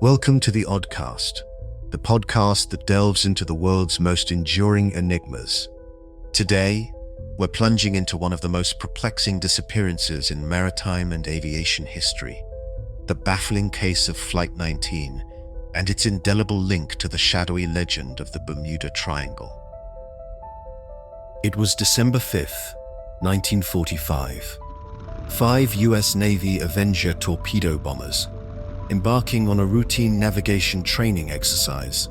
Welcome to the Oddcast, the podcast that delves into the world's most enduring enigmas. Today, we're plunging into one of the most perplexing disappearances in maritime and aviation history, the baffling case of Flight 19 and its indelible link to the shadowy legend of the Bermuda Triangle. It was December 5th, 1945. 5 U.S. Navy Avenger torpedo bombers, embarking on a routine navigation training exercise,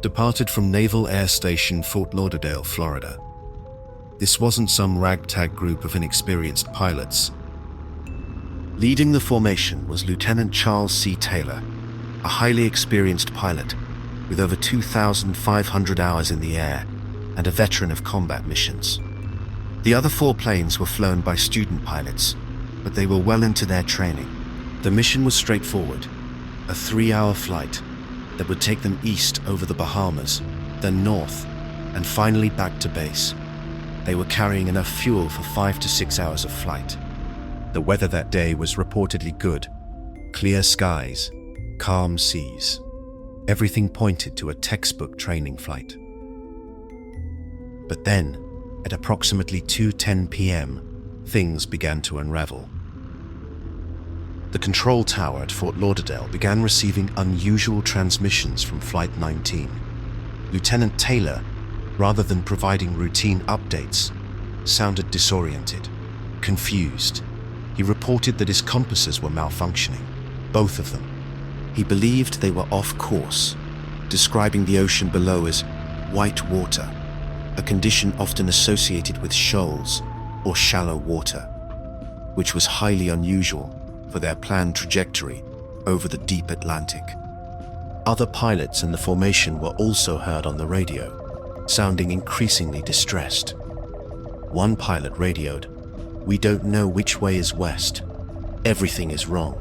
departed from Naval Air Station Fort Lauderdale, Florida. This wasn't some ragtag group of inexperienced pilots. Leading the formation was Lieutenant Charles C. Taylor, a highly experienced pilot with over 2,500 hours in the air and a veteran of combat missions. The other 4 planes were flown by student pilots, but they were well into their training. The mission was straightforward, a 3-hour flight that would take them east over the Bahamas, then north, and finally back to base. They were carrying enough fuel for 5 to 6 hours of flight. The weather that day was reportedly good. Clear skies, calm seas. Everything pointed to a textbook training flight. But then, at approximately 2:10 p.m., things began to unravel. The control tower at Fort Lauderdale began receiving unusual transmissions from Flight 19. Lieutenant Taylor, rather than providing routine updates, sounded disoriented, confused. He reported that his compasses were malfunctioning, both of them. He believed they were off course, describing the ocean below as white water, a condition often associated with shoals or shallow water, which was highly unusual for their planned trajectory over the deep Atlantic. Other pilots in the formation were also heard on the radio, sounding increasingly distressed. One pilot radioed, "We don't know which way is west. Everything is wrong.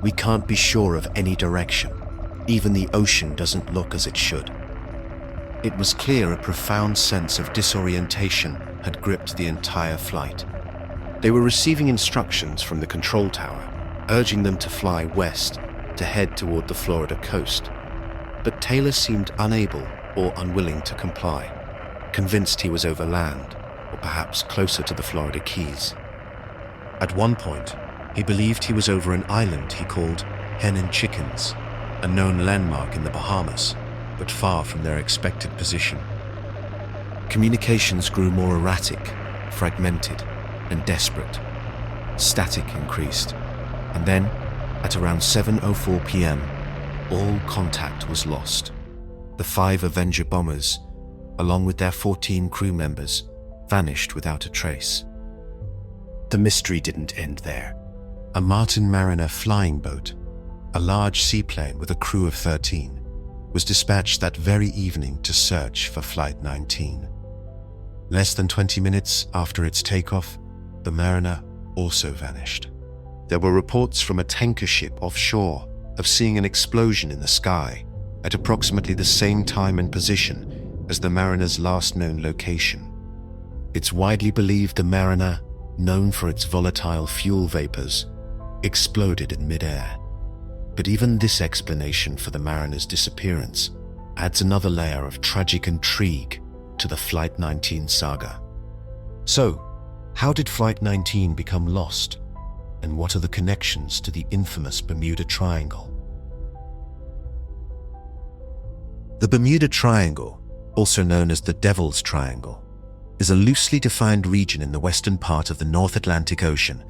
We can't be sure of any direction. Even the ocean doesn't look as it should." It was clear a profound sense of disorientation had gripped the entire flight. They were receiving instructions from the control tower, urging them to fly west to head toward the Florida coast. But Taylor seemed unable or unwilling to comply, convinced he was over land, or perhaps closer to the Florida Keys. At one point, he believed he was over an island he called Hen and Chickens, a known landmark in the Bahamas, but far from their expected position. Communications grew more erratic, fragmented, and desperate. Static increased, and then, at around 7:04 p.m., all contact was lost. The 5 Avenger bombers, along with their 14 crew members, vanished without a trace. The mystery didn't end there. A Martin Mariner flying boat, a large seaplane with a crew of 13, was dispatched that very evening to search for Flight 19. Less than 20 minutes after its takeoff, the Mariner also vanished. There were reports from a tanker ship offshore of seeing an explosion in the sky at approximately the same time and position as the Mariner's last known location. It's widely believed the Mariner, known for its volatile fuel vapors, exploded in midair. But even this explanation for the Mariner's disappearance adds another layer of tragic intrigue to the Flight 19 saga. So, how did Flight 19 become lost? And what are the connections to the infamous Bermuda Triangle? The Bermuda Triangle, also known as the Devil's Triangle, is a loosely defined region in the western part of the North Atlantic Ocean,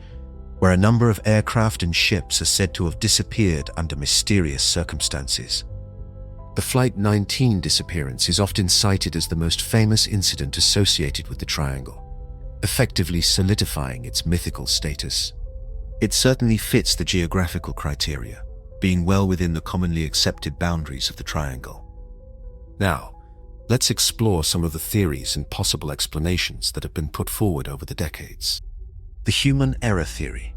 where a number of aircraft and ships are said to have disappeared under mysterious circumstances. The Flight 19 disappearance is often cited as the most famous incident associated with the triangle, effectively solidifying its mythical status. It certainly fits the geographical criteria, being well within the commonly accepted boundaries of the triangle. Now, let's explore some of the theories and possible explanations that have been put forward over the decades. The human error theory.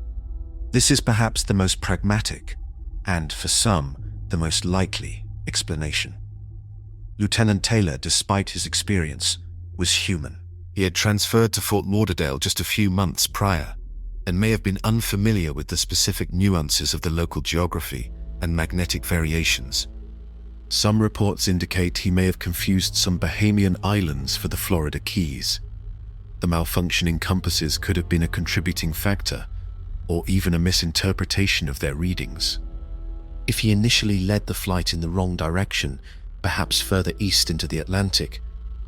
This is perhaps the most pragmatic, and for some, the most likely explanation. Lieutenant Taylor, despite his experience, was human. He had transferred to Fort Lauderdale just a few months prior, and may have been unfamiliar with the specific nuances of the local geography and magnetic variations. Some reports indicate he may have confused some Bahamian islands for the Florida Keys. The malfunctioning compasses could have been a contributing factor, or even a misinterpretation of their readings. If he initially led the flight in the wrong direction, perhaps further east into the Atlantic,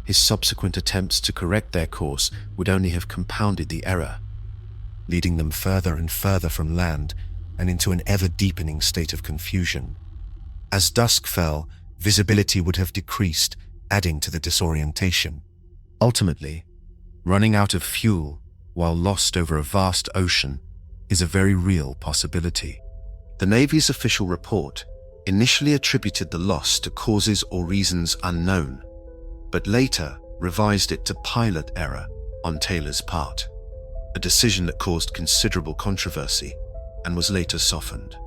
his subsequent attempts to correct their course would only have compounded the error, leading them further and further from land and into an ever-deepening state of confusion. As dusk fell, visibility would have decreased, adding to the disorientation. Ultimately, running out of fuel while lost over a vast ocean is a very real possibility. The Navy's official report initially attributed the loss to causes or reasons unknown, but later revised it to pilot error on Taylor's part, a decision that caused considerable controversy and was later softened.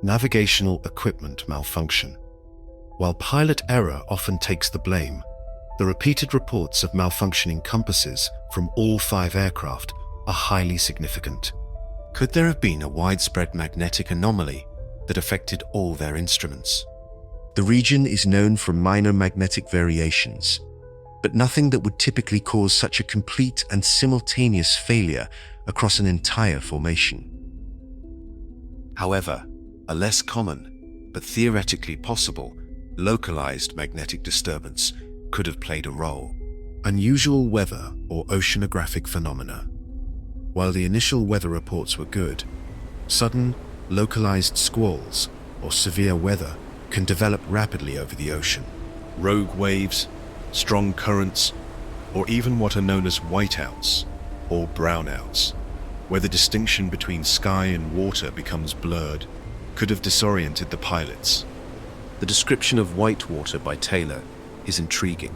Navigational equipment malfunction. While pilot error often takes the blame, the repeated reports of malfunctioning compasses from all 5 aircraft are highly significant. Could there have been a widespread magnetic anomaly that affected all their instruments? The region is known for minor magnetic variations, but nothing that would typically cause such a complete and simultaneous failure across an entire formation. However, a less common, but theoretically possible, localized magnetic disturbance could have played a role. Unusual weather or oceanographic phenomena. While the initial weather reports were good, sudden, localized squalls or severe weather can develop rapidly over the ocean. Rogue waves, strong currents, or even what are known as whiteouts or brownouts, where the distinction between sky and water becomes blurred, could have disoriented the pilots. The description of whitewater by Taylor is intriguing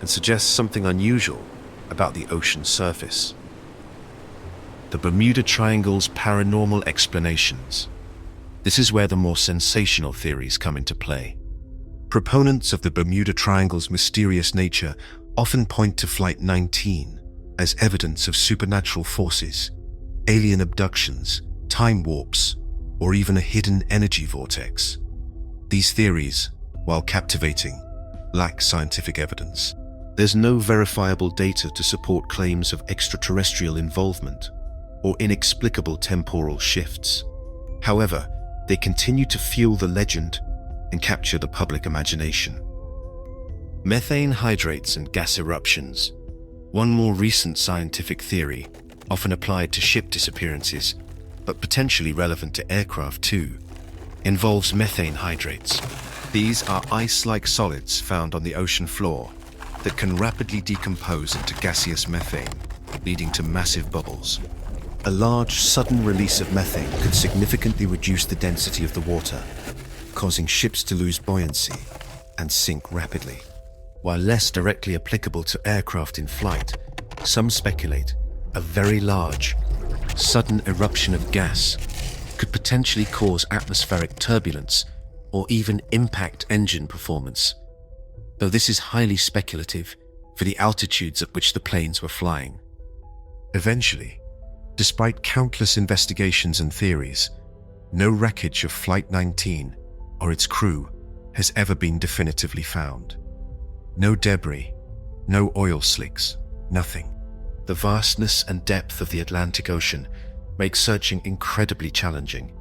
and suggests something unusual about the ocean surface. The Bermuda Triangle's paranormal explanations. This is where the more sensational theories come into play. Proponents of the Bermuda Triangle's mysterious nature often point to Flight 19 as evidence of supernatural forces, alien abductions, time warps, or even a hidden energy vortex. These theories, while captivating, lack scientific evidence. There's no verifiable data to support claims of extraterrestrial involvement or inexplicable temporal shifts. However, they continue to fuel the legend and capture the public imagination. Methane hydrates and gas eruptions. One more recent scientific theory, often applied to ship disappearances, but potentially relevant to aircraft too, involves methane hydrates. These are ice-like solids found on the ocean floor that can rapidly decompose into gaseous methane, leading to massive bubbles. A large, sudden release of methane could significantly reduce the density of the water, causing ships to lose buoyancy and sink rapidly. While less directly applicable to aircraft in flight, some speculate a very large, sudden eruption of gas could potentially cause atmospheric turbulence or even impact engine performance, though this is highly speculative for the altitudes at which the planes were flying. Eventually, despite countless investigations and theories, no wreckage of Flight 19 or its crew has ever been definitively found. No debris, no oil slicks, nothing. The vastness and depth of the Atlantic Ocean make searching incredibly challenging,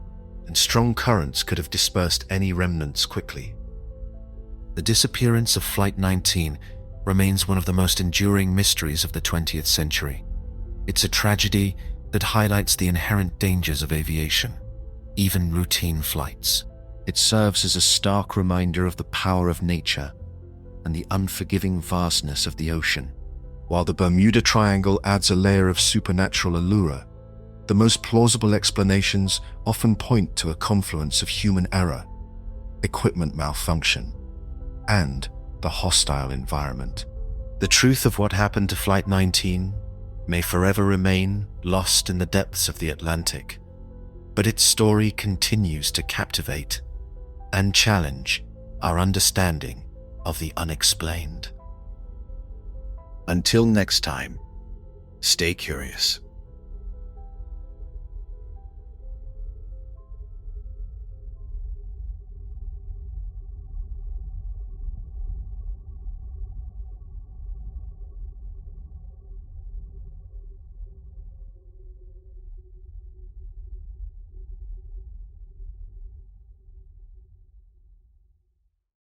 and strong currents could have dispersed any remnants quickly. The disappearance of Flight 19 remains one of the most enduring mysteries of the 20th century. It's a tragedy that highlights the inherent dangers of aviation, even routine flights. It serves as a stark reminder of the power of nature and the unforgiving vastness of the ocean. While the Bermuda Triangle adds a layer of supernatural allure, the most plausible explanations often point to a confluence of human error, equipment malfunction, and the hostile environment. The truth of what happened to Flight 19 may forever remain lost in the depths of the Atlantic, but its story continues to captivate and challenge our understanding of the unexplained. Until next time, stay curious.